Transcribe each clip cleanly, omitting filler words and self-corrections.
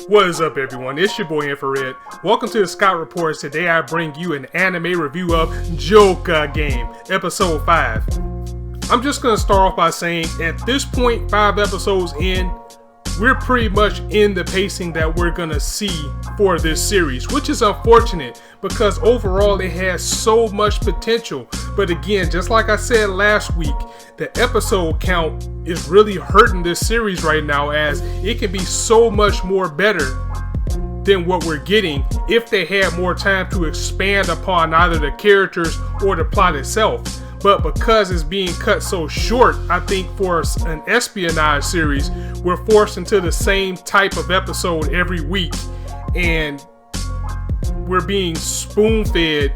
What is up, everyone? It's your boy Infrar-Ed. Welcome to the Scott Reports. Today I bring you an anime review of Joker Game, Episode 5. I'm just going to start off by saying, at this point, 5 episodes in, we're pretty much in the pacing that we're going to see for this series, which is unfortunate because overall it has so much potential. But again, just like I said last week, the episode count is really hurting this series right now, as it can be so much more better than what we're getting if they had more time to expand upon either the characters or the plot itself. But because it's being cut so short, I think for an espionage series, we're forced into the same type of episode every week, and we're being spoon-fed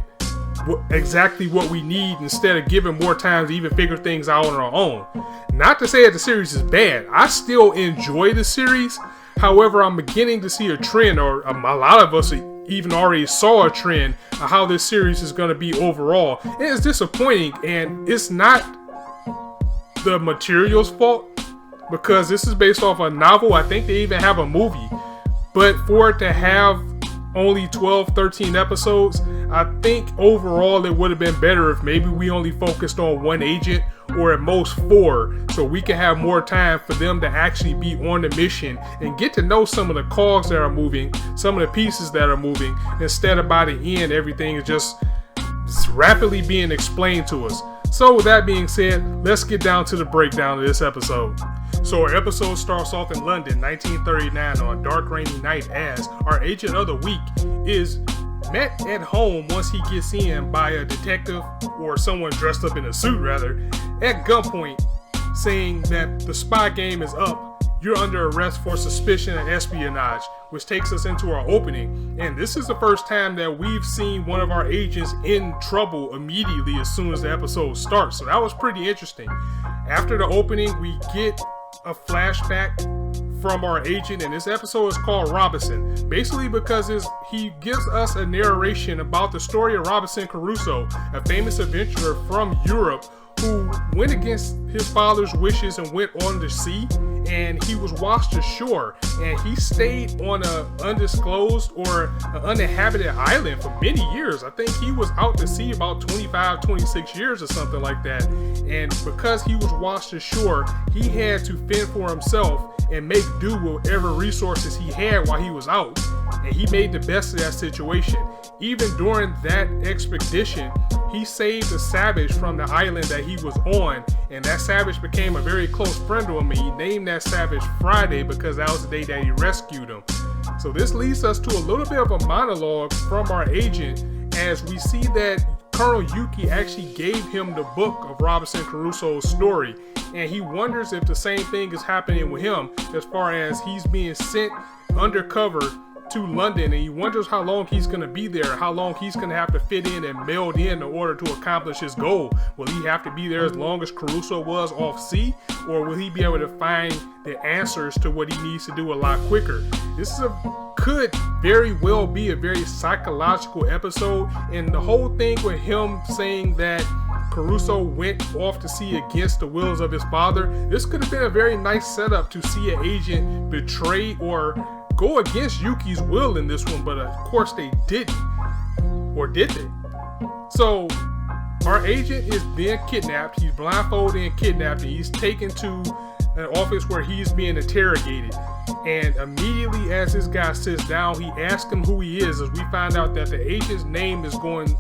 exactly what we need instead of giving more time to even figure things out on our own. Not to say that the series is bad. I still enjoy the series. However, I'm beginning to see a trend, or a lot of us even already saw a trend of how this series is going to be overall. And it's disappointing, and it's not the material's fault because this is based off a novel. I think they even have a movie, but for it to have only 12-13 episodes, I think overall it would have been better if maybe we only focused on one agent, or at most 4, so we can have more time for them to actually be on the mission and get to know some of the cogs that are moving, some of the pieces that are moving, instead of by the end everything is just rapidly being explained to us. So with that being said, let's get down to the breakdown of this episode. So our episode starts off in London, 1939, on a dark rainy night, as our agent of the week is met at home once he gets in by a detective, or someone dressed up in a suit rather, at gunpoint, saying that the spy game is up. You're under arrest for suspicion of espionage, which takes us into our opening. And this is the first time that we've seen one of our agents in trouble immediately as soon as the episode starts. So that was pretty interesting. After the opening, we get a flashback from our agent, and this episode is called Robinson, basically because he gives us a narration about the story of Robinson Crusoe, a famous adventurer from Europe who went against his father's wishes and went on the sea, and he was washed ashore, and he stayed on a undisclosed or an uninhabited island for many years. I think he was out to sea about 25-26 years or something like that. And because he was washed ashore, he had to fend for himself and make do with whatever resources he had while he was out, and he made the best of that situation. Even during that expedition, he saved a savage from the island that he was on, and that savage became a very close friend to him, and he named that savage Friday because that was the day that he rescued him. So this leads us to a little bit of a monologue from our agent, as we see that Colonel Yuki actually gave him the book of Robinson Crusoe's story, and he wonders if the same thing is happening with him, as far as he's being sent undercover to London, and he wonders how long he's going to be there, how long he's going to have to fit in and meld in order to accomplish his goal. Will he have to be there as long as Crusoe was off sea, or will he be able to find the answers to what he needs to do a lot quicker? This is could very well be a very psychological episode, and the whole thing with him saying that Crusoe went off to sea against the wills of his father, this could have been a very nice setup to see an agent betray or go against Yuki's will in this one, but of course they didn't. Or did they? So our agent is being kidnapped. He's blindfolded and kidnapped, and he's taken to an office where he's being interrogated. And immediately as this guy sits down, he asks him who he is, as we find out that the agent's name is going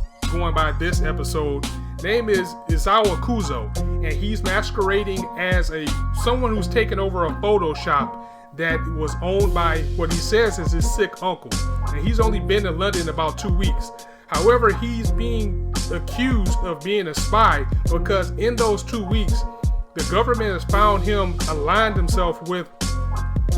by this episode. Name is Izawa Kuzo, and he's masquerading as someone who's taken over a photo shop that was owned by what he says is his sick uncle, and he's only been in London about 2 weeks. However, he's being accused of being a spy because in those 2 weeks, the government has found him aligned himself with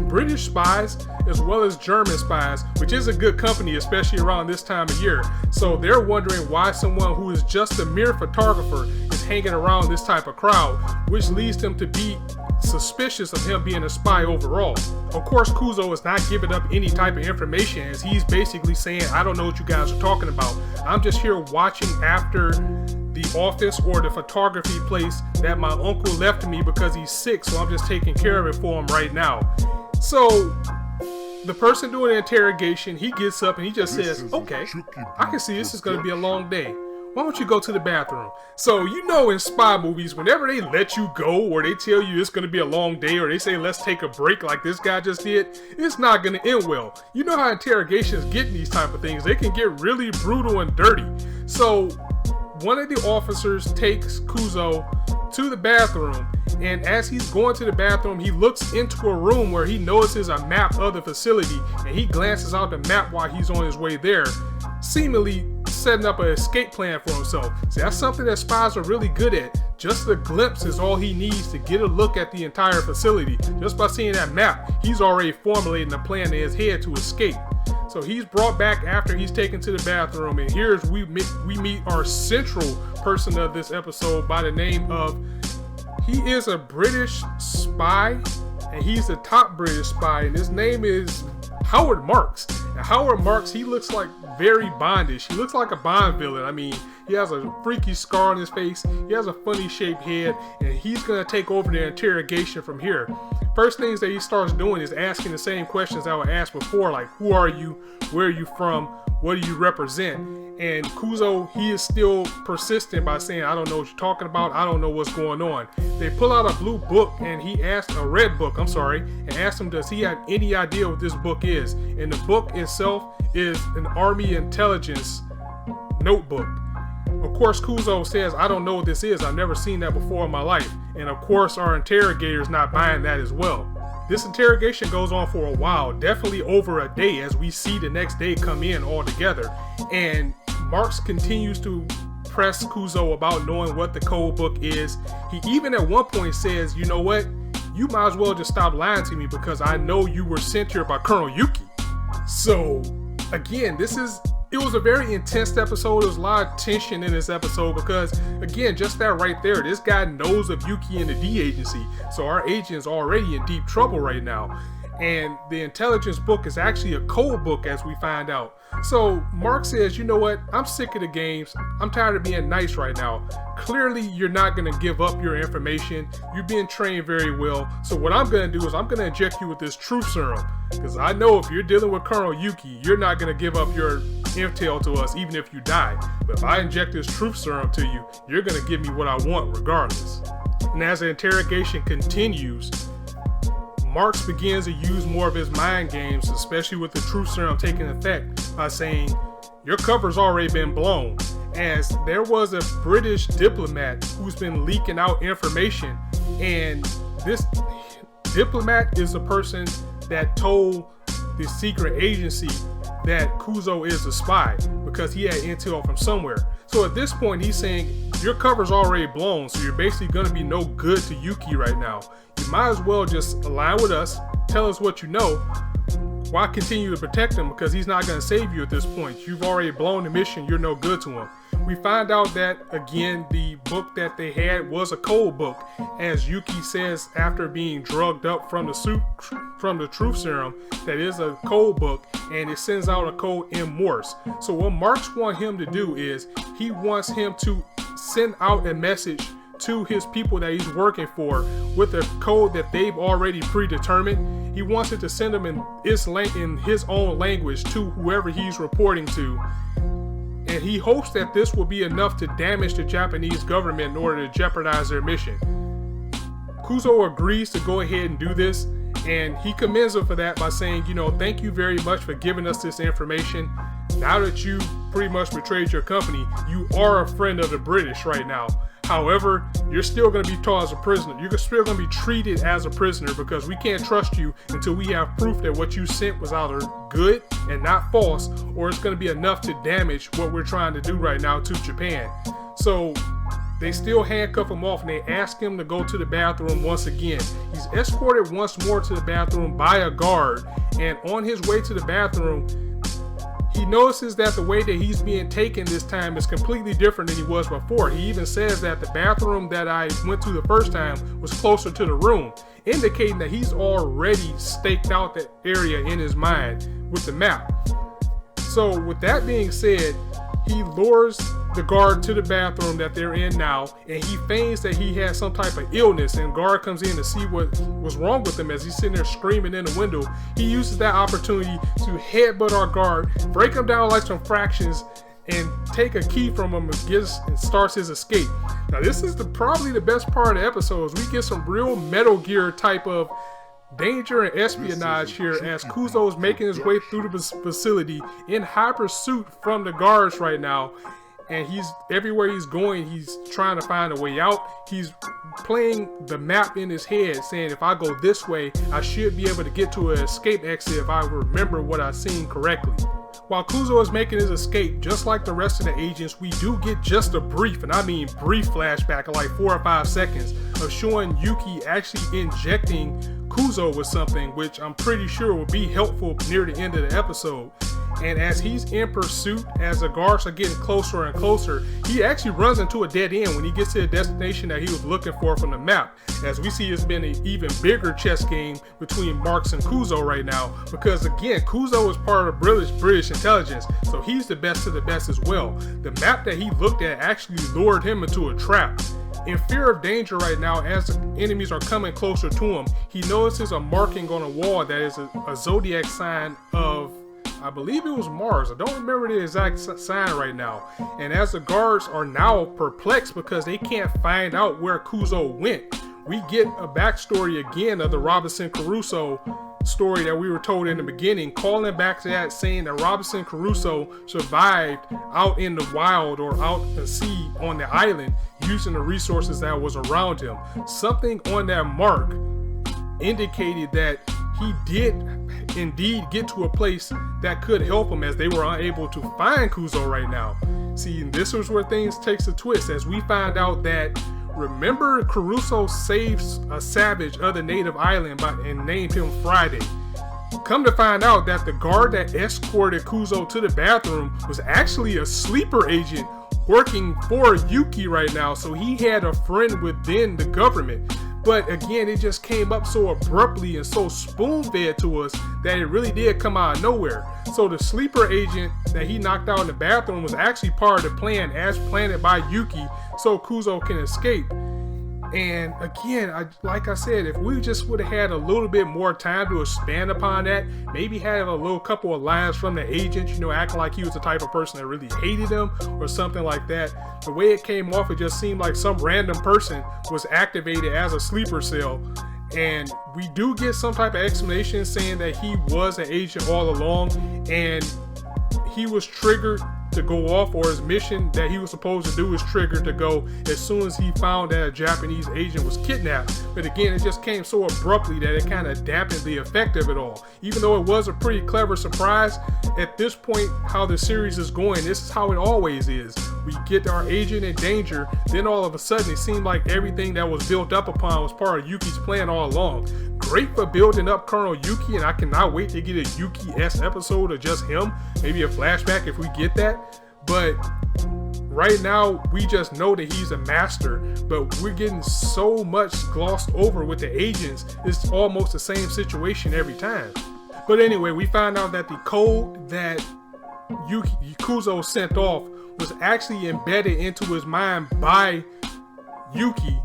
British spies as well as German spies, which is a good company, especially around this time of year. So they're wondering why someone who is just a mere photographer is hanging around this type of crowd, which leads them to be suspicious of him being a spy overall. Of course, Kuzo is not giving up any type of information, as he's basically saying, I don't know what you guys are talking about. I'm just here watching after the office or the photography place that my uncle left me because he's sick, so I'm just taking care of it for him right now. So the person doing the interrogation, he gets up and he just says, okay, I can see this is going to be a long day. Why don't you go to the bathroom? So, you know, in spy movies, whenever they let you go or they tell you it's going to be a long day or they say, let's take a break like this guy just did, it's not going to end well. You know how interrogations get in these type of things. They can get really brutal and dirty. So, one of the officers takes Kuzo to the bathroom, and as he's going to the bathroom, he looks into a room where he notices a map of the facility, and he glances out the map while he's on his way there, seemingly setting up an escape plan for himself. See, that's something that spies are really good at. Just a glimpse is all he needs to get a look at the entire facility. Just by seeing that map, he's already formulating a plan in his head to escape. So he's brought back after he's taken to the bathroom, and here's we meet our central person of this episode by the name of, he is a British spy, and he's the top British spy, and his name is Howard Marks. Now, Howard Marks, he looks like very Bondish. He looks like a Bond villain. I mean, he has a freaky scar on his face. He has a funny shaped head, and he's going to take over the interrogation from here. First things that he starts doing is asking the same questions I would ask before, like, who are you? Where are you from? What do you represent? And Kuzo, he is still persistent by saying, I don't know what you're talking about. I don't know what's going on. They pull out a blue book, and he asked, a red book, I'm sorry, and asked him, does he have any idea what this book is? And the book itself is an Army intelligence notebook. Of course, Kuzo says, I don't know what this is. I've never seen that before in my life. And of course, our interrogator's not buying that as well. This interrogation goes on for a while, definitely over a day, as we see the next day come in all together. And Marks continues to press Kuzo about knowing what the code book is. He even at one point says, you know what? You might as well just stop lying to me because I know you were sent here by Colonel Yuki. So, again, it was a very intense episode. There was a lot of tension in this episode because, again, just that right there, this guy knows of Yuki and the D agency. So our agent's already in deep trouble right now. And the intelligence book is actually a code book, as we find out. So Mark says, you know what? I'm sick of the games. I'm tired of being nice right now. Clearly, you're not going to give up your information. You're being trained very well. So what I'm going to do is I'm going to inject you with this truth serum. Because I know if you're dealing with Colonel Yuki, you're not going to give up your intel to us, even if you die. But if I inject this truth serum to you, you're going to give me what I want regardless. And as the interrogation continues, Marks begins to use more of his mind games, especially with the truth serum taking effect, by saying, your cover's already been blown, as there was a British diplomat who's been leaking out information, and this diplomat is the person that told the secret agency that Kuzo is a spy because he had intel from somewhere. So at this point, he's saying, your cover's already blown, so you're basically going to be no good to Yuki right now. You might as well just align with us, tell us what you know. Why continue to protect him? Because he's not going to save you at this point. You've already blown the mission. You're no good to him. We find out that, again, the book that they had was a code book, as Yuki says after being drugged up from the truth serum, that is a code book, and it sends out a code in Morse. So what Marks wants him to do is he wants him to send out a message to his people that he's working for with a code that they've already predetermined. He wants it to send them in his own language to whoever he's reporting to. And he hopes that this will be enough to damage the Japanese government in order to jeopardize their mission. Kuzo agrees to go ahead and do this, and he commends him for that by saying, you know, thank you very much for giving us this information. Now that you pretty much betrayed your company, you are a friend of the British right now. However, you're still going to be taught as a prisoner. You're still going to be treated as a prisoner because we can't trust you until we have proof that what you sent was either good and not false, or it's going to be enough to damage what we're trying to do right now to Japan. So they still handcuff him off and they ask him to go to the bathroom once again. He's escorted once more to the bathroom by a guard, and on his way to the bathroom, he notices that the way that he's being taken this time is completely different than he was before. He even says that the bathroom that I went to the first time was closer to the room, indicating that he's already staked out that area in his mind with the map. So with that being said, he lures the guard to the bathroom that they're in now, and he feigns that he has some type of illness, and guard comes in to see what was wrong with him as he's sitting there screaming in the window. He uses that opportunity to headbutt our guard, break him down like some fractions, and take a key from him and starts his escape. Now this is probably the best part of the episode. We get some real Metal Gear type of danger and espionage here as Kuzo is making his way through the facility in high pursuit from the guards right now. And everywhere he's going, he's trying to find a way out. He's playing the map in his head, saying if I go this way, I should be able to get to an escape exit if I remember what I've seen correctly. While Kuzo is making his escape, just like the rest of the agents, we do get just a brief, and I mean brief flashback of like 4 or 5 seconds of showing Yuki actually injecting Kuzo with something, which I'm pretty sure will be helpful near the end of the episode. And as he's in pursuit, as the guards are getting closer and closer, he actually runs into a dead end when he gets to the destination that he was looking for from the map. As we see, it's been an even bigger chess game between Marks and Kuzo right now, because again, Kuzo is part of British intelligence, so he's the best of the best as well. The map that he looked at actually lured him into a trap. In fear of danger right now, as the enemies are coming closer to him, he notices a marking on a wall that is a zodiac sign of, I believe it was Mars. I don't remember the exact sign right now. And as the guards are now perplexed because they can't find out where Kuzo went, we get a backstory again of the Robinson Crusoe story that we were told in the beginning, calling back to that, saying that Robinson Crusoe survived out in the wild or out at sea on the island using the resources that was around him. Something on that mark indicated that he did indeed get to a place that could help him, as they were unable to find Kuzo right now. See, this was where things takes a twist, as we find out that, remember, Crusoe saves a savage of the native island and named him Friday. Come to find out that the guard that escorted Kuzo to the bathroom was actually a sleeper agent working for Yuki right now, so he had a friend within the government. But again, it just came up so abruptly and so spoon-fed to us that it really did come out of nowhere. So the sleeper agent that he knocked out in the bathroom was actually part of the plan as planned by Yuki, so Kuzo can escape. And again, like I said, if we just would have had a little bit more time to expand upon that, maybe have a little couple of lines from the agent, you know, acting like he was the type of person that really hated him or something like that. The way it came off, it just seemed like some random person was activated as a sleeper cell. And we do get some type of explanation saying that he was an agent all along and he was triggered to go off, or his mission that he was supposed to do was triggered to go as soon as he found that a Japanese agent was kidnapped. But again, it just came so abruptly that it kind of dampened the effect of it all. Even though it was a pretty clever surprise, at this point, how the series is going, this is how it always is. We get our agent in danger, then all of a sudden it seemed like everything that was built up upon was part of Yuki's plan all along. Great for building up Colonel Yuki, and I cannot wait to get a Yuki-esque episode of just him, maybe a flashback if we get that. But right now, we just know that he's a master, but we're getting so much glossed over with the agents. It's almost the same situation every time. But anyway, we found out that the code that Kuzo sent off was actually embedded into his mind by Yuki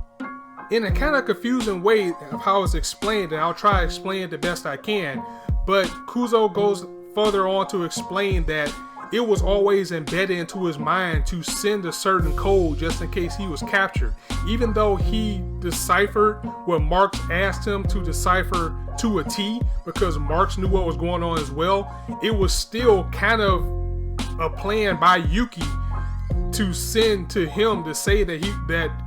in a kind of confusing way of how it's explained, and I'll try to explain it the best I can. But Kuzo goes further on to explain that it was always embedded into his mind to send a certain code just in case he was captured. Even though he deciphered what Marks asked him to decipher to a T, because Marks knew what was going on as well, it was still kind of a plan by Yuki to send to him to say that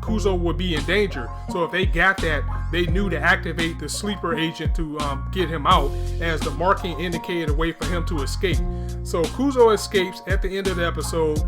Kuzo would be in danger. So if they got that, they knew to activate the sleeper agent to get him out, as the marking indicated a way for him to escape. So Kuzo escapes at the end of the episode.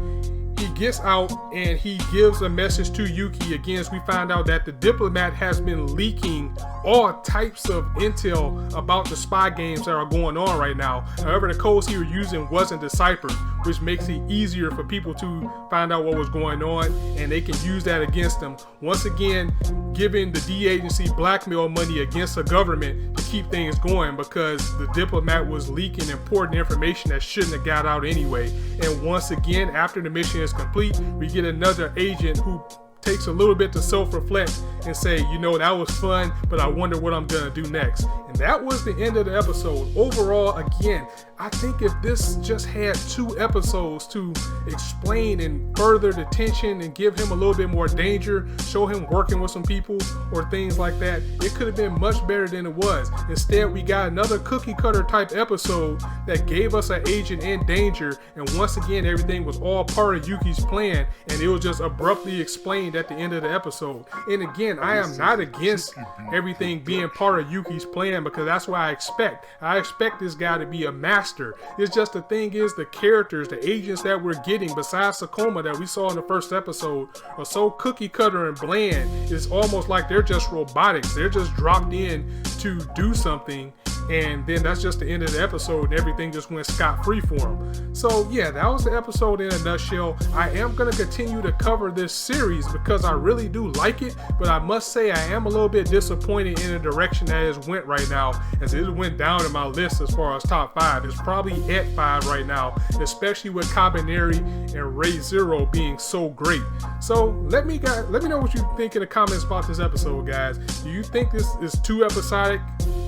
He gets out and he gives a message to Yuki. Again, as we find out that the diplomat has been leaking all types of intel about the spy games that are going on right now. However, the codes he was using wasn't deciphered, which makes it easier for people to find out what was going on, and they can use that against them. Once again, giving the D agency blackmail money against the government to keep things going, because the diplomat was leaking important information that shouldn't have got out anyway. And once again, after the mission is complete. We get another agent who takes a little bit to self-reflect and say, you know, that was fun, but I wonder what I'm gonna do next. And that was the end of the episode. Overall, again, I think if this just had 2 episodes to explain and further the tension and give him a little bit more danger, show him working with some people or things like that, it could have been much better than it was. Instead, we got another cookie cutter type episode that gave us an agent in danger, and once again, everything was all part of Yuki's plan, and it was just abruptly explained at the end of the episode. And again, I am not against everything being part of Yuki's plan, because that's what I expect. I expect this guy to be a master. It's just the thing is, the characters, the agents that we're getting, besides Sakoma that we saw in the first episode, are so cookie cutter and bland. It's almost like they're just robotics. They're just dropped in to do something, and then that's just the end of the episode, and everything just went scot-free for them. So yeah, that was the episode in a nutshell. I am going to continue to cover this series because I really do like it, but I must say I am a little bit disappointed in the direction that it went right now, as it went down in my list as far as top 5. It's probably at 5 right now, especially with Cabaneri and Ray Zero being so great. So let me know what you think in the comments about this episode, guys. Do you think this is too episodic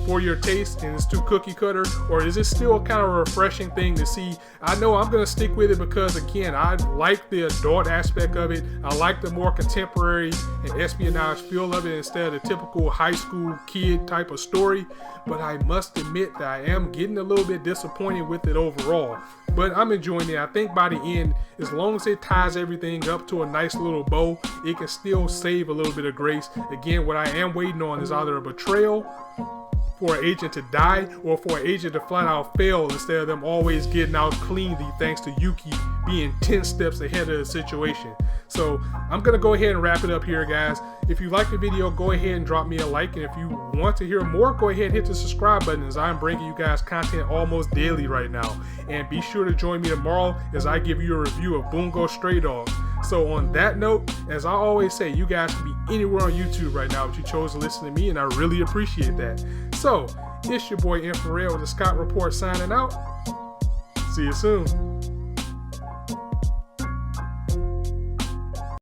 for your taste and it's too cookie cutter, or is it still kind of a refreshing thing to see? I know I'm gonna stick with it because, again, I like the adult aspect of it. I like the more contemporary and espionage feel of it instead of the typical high school kid type of story. But I must admit that I am getting a little bit disappointed with it overall. But I'm enjoying it. I think by the end, as long as it ties everything up to a nice little bow, it can still save a little bit of grace. Again, what I am waiting on is either a betrayal for an agent to die, or for an agent to flat out fail instead of them always getting out cleanly thanks to Yuki being 10 steps ahead of the situation. So I'm gonna go ahead and wrap it up here, guys. If you like the video, go ahead and drop me a like, and if you want to hear more, go ahead and hit the subscribe button, as I'm bringing you guys content almost daily right now. And be sure to join me tomorrow as I give you a review of Bungo Stray Dogs. So on that note, as I always say, you guys can be anywhere on YouTube right now, but you chose to listen to me, and I really appreciate that. So it's your boy Infrar-Ed with the Scott Report signing out. See you soon.